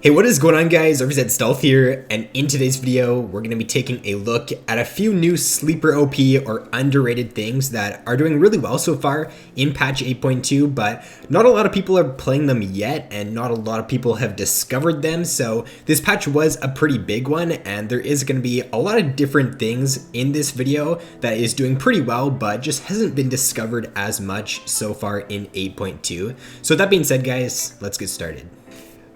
Hey, what is going on, guys? RvzStealth here, and in today's video, we're going to be taking a look at a few new sleeper OP or underrated things that are doing really well so far in patch 8.2, but not a lot of people are playing them yet, and not a lot of people have discovered them. So this patch was a pretty big one, and there is going to be a lot of different things in this video that is doing pretty well, but just hasn't been discovered as much so far in 8.2. So that being said, guys, let's get started.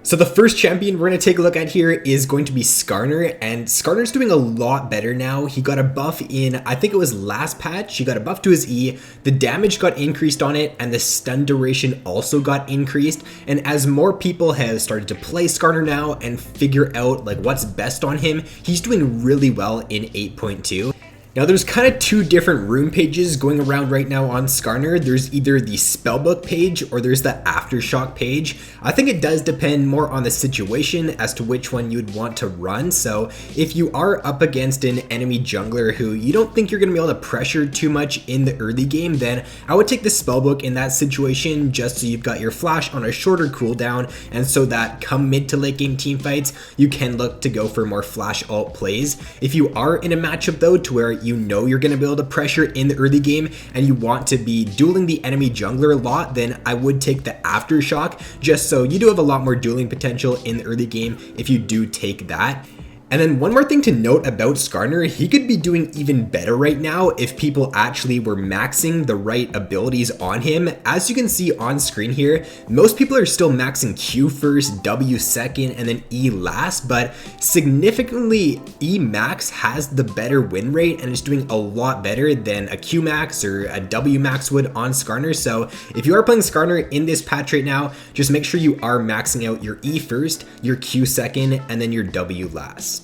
So the first champion we're going to take a look at here is going to be Skarner, and Skarner's doing a lot better now. He got a buff in, I think it was last patch, he got a buff to his E, the damage got increased on it, and the stun duration also got increased. And as more people have started to play Skarner now and figure out like what's best on him, he's doing really well in 8.2. Now there's kind of two different rune pages going around right now on Skarner. There's either the spellbook page or there's the aftershock page. I think it does depend more on the situation as to which one you'd want to run. So if you are up against an enemy jungler who you don't think you're going to be able to pressure too much in the early game, then I would take the spellbook in that situation, just so you've got your flash on a shorter cooldown, and so that come mid to late game team fights, you can look to go for more flash ult plays. If you are in a matchup though to where you know you're going to be able to pressure in the early game and you want to be dueling the enemy jungler a lot, then I would take the aftershock, just so you do have a lot more dueling potential in the early game if you do take that. And then one more thing to note about Skarner, he could be doing even better right now if people actually were maxing the right abilities on him. As you can see on screen here, most people are still maxing Q first, W second, and then E last, but significantly E max has the better win rate and is doing a lot better than a Q max or a W max would on Skarner. So if you are playing Skarner in this patch right now, just make sure you are maxing out your E first, your Q second, and then your W last.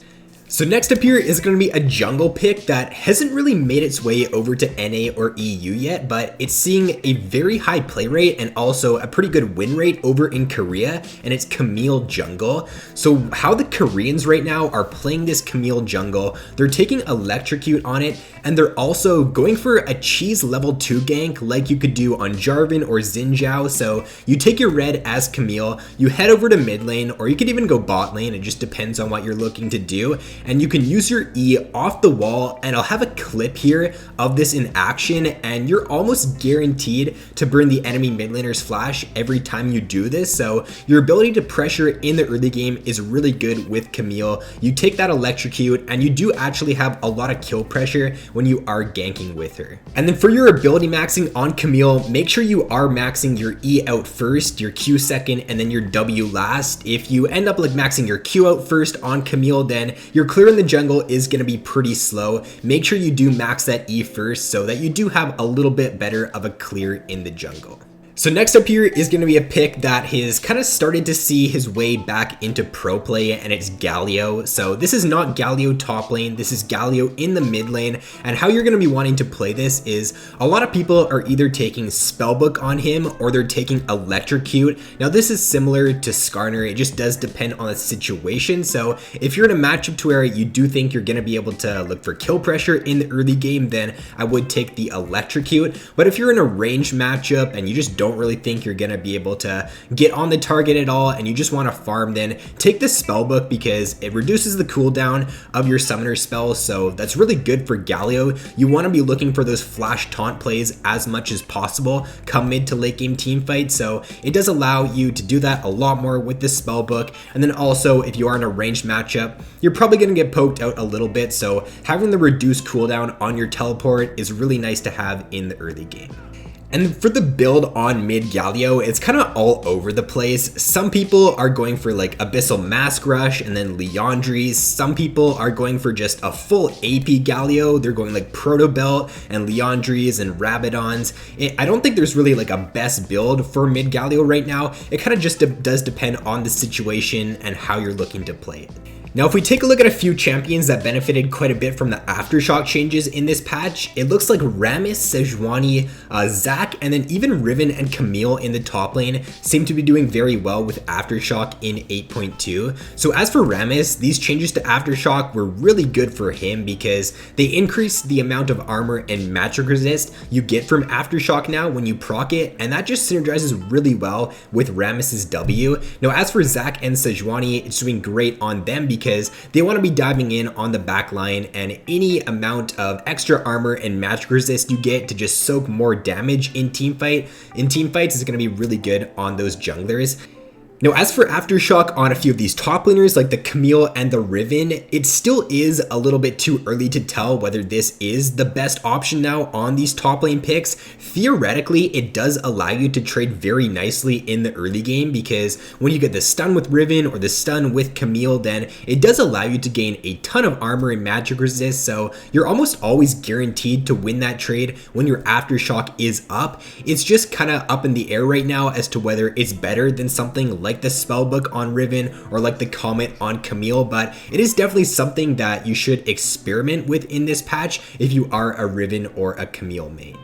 So next up here is going to be a jungle pick that hasn't really made its way over to NA or EU yet, but it's seeing a very high play rate and also a pretty good win rate over in Korea, and it's Camille jungle. So how the Koreans right now are playing this Camille jungle, they're taking Electrocute on it, and they're also going for a cheese level 2 gank like you could do on Jarvan or Xin Zhao. So you take your red as Camille, you head over to mid lane, or you could even go bot lane, it just depends on what you're looking to do. And you can use your E off the wall, and I'll have a clip here of this in action, and you're almost guaranteed to burn the enemy mid laner's flash every time you do this. So your ability to pressure in the early game is really good with Camille. You take that Electrocute, and you do actually have a lot of kill pressure when you are ganking with her. And then for your ability maxing on Camille, make sure you are maxing your E out first, your Q second, and then your W last. If you end up like maxing your Q out first on Camille, then your clear in the jungle is going to be pretty slow. Make sure you do max that E first so that you do have a little bit better of a clear in the jungle. So next up here is going to be a pick that has kind of started to see his way back into pro play, and it's Galio. So this is not Galio top lane, this is Galio in the mid lane, and how you're going to be wanting to play this is a lot of people are either taking Spellbook on him or they're taking Electrocute. Now this is similar to Skarner, it just does depend on the situation. So if you're in a matchup to where you do think you're going to be able to look for kill pressure in the early game, then I would take the Electrocute. But if you're in a ranged matchup and you just don't really think you're gonna be able to get on the target at all and you just want to farm, then take the spellbook because it reduces the cooldown of your summoner spells. So that's really good for Galio. You want to be looking for those flash taunt plays as much as possible come mid to late game team fight, so it does allow you to do that a lot more with the spellbook. And then also if you are in a ranged matchup, you're probably going to get poked out a little bit, so having the reduced cooldown on your teleport is really nice to have in the early game. And for the build on mid Galio, it's kind of all over the place. Some people are going for like Abyssal Mask Rush and then Liandry's. Some people are going for just a full AP Galio. They're going like Proto Belt and Liandry's and Rabadons. I don't think there's really like a best build for mid Galio right now. It kind of just does depend on the situation and how you're looking to play it. Now, if we take a look at a few champions that benefited quite a bit from the aftershock changes in this patch, it looks like Rammus, Sejuani, Zac, and then even Riven and Camille in the top lane seem to be doing very well with Aftershock in 8.2. So as for Rammus, these changes to Aftershock were really good for him because they increase the amount of armor and magic resist you get from Aftershock now when you proc it, and that just synergizes really well with Rammus's W. Now as for Zac and Sejuani, it's doing great on them because they want to be diving in on the back line, and any amount of extra armor and magic resist you get to just soak more damage in teamfights is going to be really good on those junglers. Now as for Aftershock on a few of these top laners like the Camille and the Riven, it still is a little bit too early to tell whether this is the best option now on these top lane picks. Theoretically, it does allow you to trade very nicely in the early game because when you get the stun with Riven or the stun with Camille, then it does allow you to gain a ton of armor and magic resist, so you're almost always guaranteed to win that trade when your Aftershock is up. It's just kind of up in the air right now as to whether it's better than something like the Spellbook on Riven or like the Comet on Camille, but it is definitely something that you should experiment with in this patch if you are a Riven or a Camille main.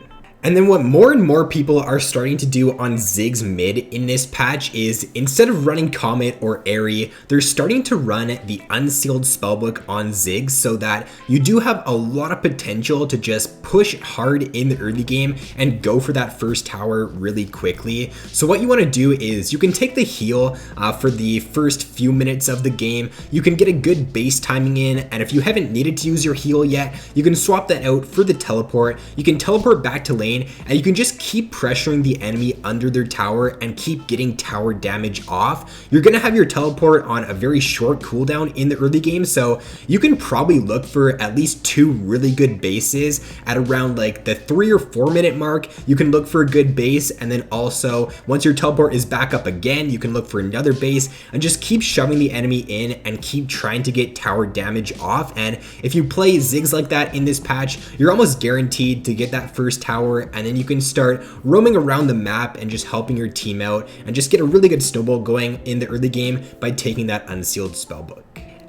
And then what more and more people are starting to do on Ziggs mid in this patch is instead of running Comet or Aerie, they're starting to run the Unsealed Spellbook on Ziggs so that you do have a lot of potential to just push hard in the early game and go for that first tower really quickly. So what you want to do is you can take the heal for the first few minutes of the game. You can get a good base timing in, and if you haven't needed to use your heal yet, you can swap that out for the teleport. You can teleport back to lane, and you can just keep pressuring the enemy under their tower and keep getting tower damage off. You're gonna have your teleport on a very short cooldown in the early game, so you can probably look for at least 2 really good bases at around like the 3 or 4 minute mark. You can look for a good base, and then also once your teleport is back up again, you can look for another base and just keep shoving the enemy in and keep trying to get tower damage off. And if you play Ziggs like that in this patch, you're almost guaranteed to get that first tower, and then you can start roaming around the map and just helping your team out and just get a really good snowball going in the early game by taking that Unsealed Spellbook.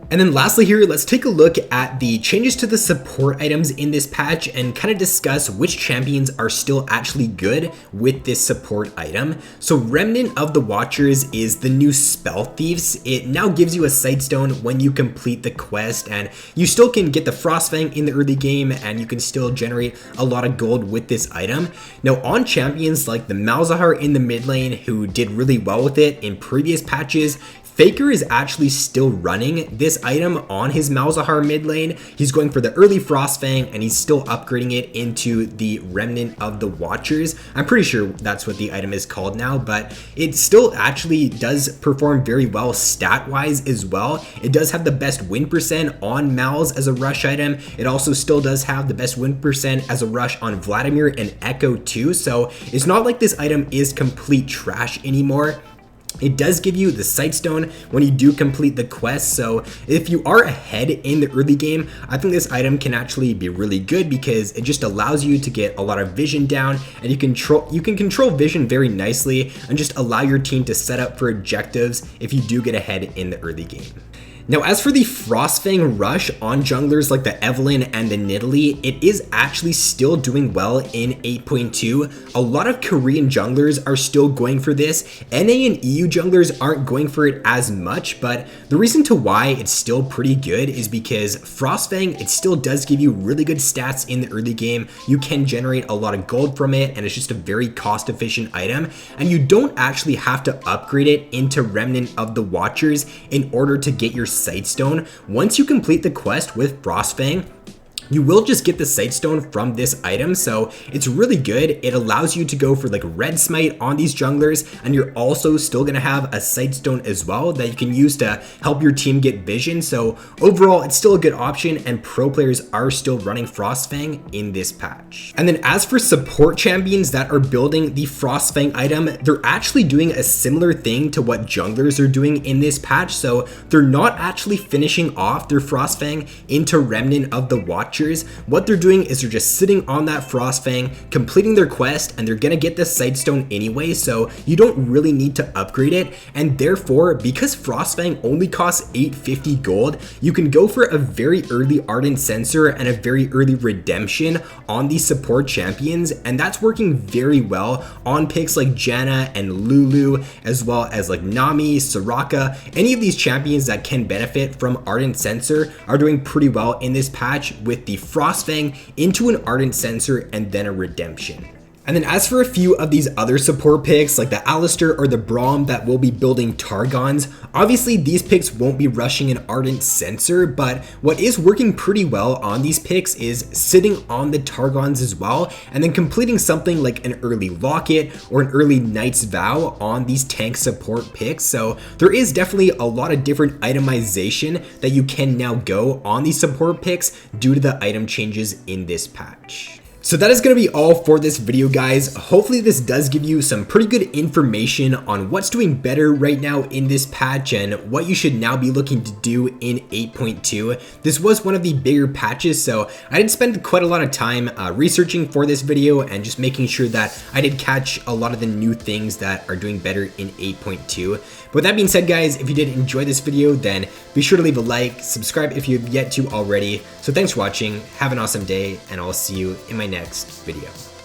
And then lastly here, let's take a look at the changes to the support items in this patch and kind of discuss which champions are still actually good with this support item. So Remnant of the Watchers is the new Spell Thieves. It now gives you a Sightstone when you complete the quest, and you still can get the Frostfang in the early game, and you can still generate a lot of gold with this item. Now on champions like the Malzahar in the mid lane who did really well with it in previous patches, Faker is actually still running this item on his Malzahar mid lane. He's going for the early Frostfang, and he's still upgrading it into the Remnant of the Watchers. I'm pretty sure that's what the item is called now, but it still actually does perform very well stat-wise as well. It does have the best win percent on Malz as a rush item. It also still does have the best win percent as a rush on Vladimir and Echo too, so it's not like this item is complete trash anymore. It does give you the Sightstone when you do complete the quest, so if you are ahead in the early game, I think this item can actually be really good because it just allows you to get a lot of vision down, and you can control vision very nicely and just allow your team to set up for objectives if you do get ahead in the early game. Now as for the Frostfang rush on junglers like the Evelynn and the Nidalee, it is actually still doing well in 8.2. A lot of Korean junglers are still going for this. NA and EU junglers aren't going for it as much, but the reason to why it's still pretty good is because Frostfang, it still does give you really good stats in the early game. You can generate a lot of gold from it, and it's just a very cost efficient item, and you don't actually have to upgrade it into Remnant of the Watchers in order to get your Sightstone. Once you complete the quest with Frostfang, you will just get the Sightstone from this item, so it's really good. It allows you to go for like Red Smite on these junglers, and you're also still gonna have a Sightstone as well that you can use to help your team get vision. So overall, it's still a good option, and pro players are still running Frostfang in this patch. And then as for support champions that are building the Frostfang item, they're actually doing a similar thing to what junglers are doing in this patch. So they're not actually finishing off their Frostfang into Remnant of the Watchers. watchers, what they're doing is they're just sitting on that Frostfang, completing their quest, and they're gonna get the Sightstone anyway, so you don't really need to upgrade it. And therefore, because Frostfang only costs 850 gold, you can go for a very early Ardent Sensor and a very early redemption on these support champions, and that's working very well on picks like Janna and Lulu, as well as like Nami, Soraka. Any of these champions that can benefit from Ardent Sensor are doing pretty well in this patch with the Frostfang into an Ardent Sensor and then a redemption. And then as for a few of these other support picks like the Alistair or the Braum that will be building Targons, obviously these picks won't be rushing an Ardent Sensor, but what is working pretty well on these picks is sitting on the Targons as well, and then completing something like an early Locket or an early Knight's Vow on these tank support picks. So there is definitely a lot of different itemization that you can now go on these support picks due to the item changes in this patch. So that is going to be all for this video, guys. Hopefully this does give you some pretty good information on what's doing better right now in this patch and what you should now be looking to do in 8.2. This was one of the bigger patches, so I did spend quite a lot of time researching for this video and just making sure that I did catch a lot of the new things that are doing better in 8.2. But with that being said, guys, if you did enjoy this video, then be sure to leave a like, subscribe if you have yet to already. So thanks for watching, have an awesome day, and I'll see you in my next video.